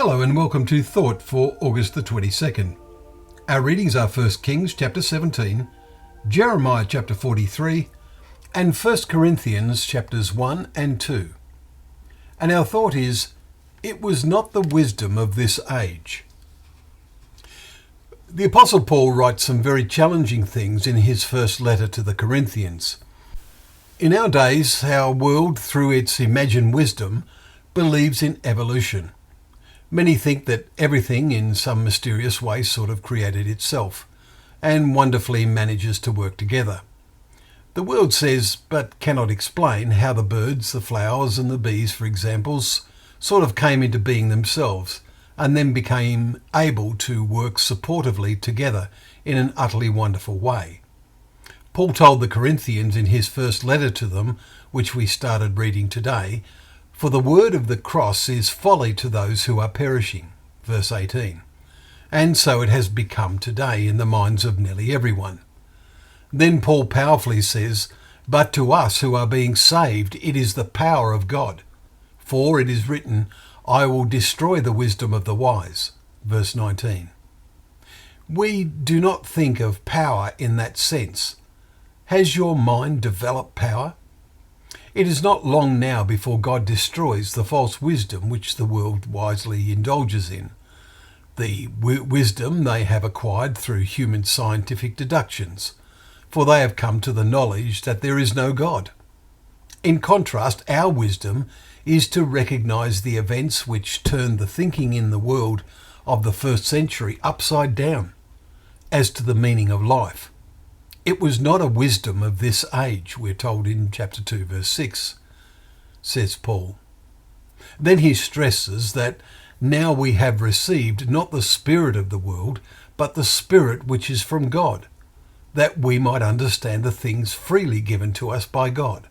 Hello and welcome to Thought for August the 22nd. Our readings are 1 Kings chapter 17, Jeremiah chapter 43, and 1 Corinthians chapters 1 and 2. And our thought is, it was not the wisdom of this age. The Apostle Paul writes some very challenging things in his first letter to the Corinthians. In our days, our world, through its imagined wisdom, believes in evolution. Many think that everything in some mysterious way sort of created itself and wonderfully manages to work together. The world says, but cannot explain, how the birds, the flowers and the bees, for example, sort of came into being themselves and then became able to work supportively together in an utterly wonderful way. Paul told the Corinthians in his first letter to them, which we started reading today, "For the word of the cross is folly to those who are perishing," verse 18. And so it has become today in the minds of nearly everyone. Then Paul powerfully says, "But to us who are being saved, it is the power of God. For it is written, I will destroy the wisdom of the wise," verse 19. We do not think of power in that sense. Has your mind developed power? It is not long now before God destroys the false wisdom which the world wisely indulges in. The wisdom they have acquired through human scientific deductions, for they have come to the knowledge that there is no God. In contrast, our wisdom is to recognize the events which turned the thinking in the world of the first century upside down as to the meaning of life. It was not a wisdom of this age, we're told in chapter 2, verse 6, says Paul. Then he stresses that now we have received not the spirit of the world, but the Spirit which is from God, that we might understand the things freely given to us by God.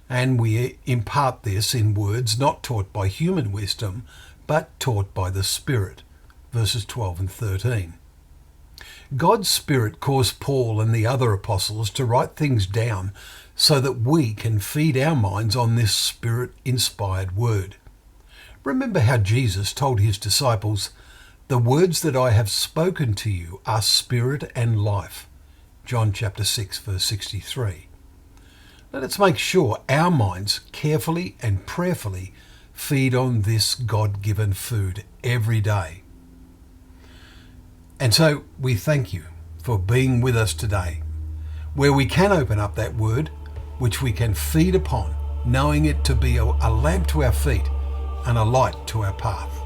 And we impart this in words not taught by human wisdom, but taught by the Spirit, verses 12 and 13. God's Spirit caused Paul and the other apostles to write things down so that we can feed our minds on this Spirit-inspired word. Remember how Jesus told his disciples, "The words that I have spoken to you are spirit and life." John chapter 6, verse 63. Let us make sure our minds carefully and prayerfully feed on this God-given food every day. And so we thank you for being with us today, where we can open up that word which we can feed upon, knowing it to be a lamp to our feet and a light to our path.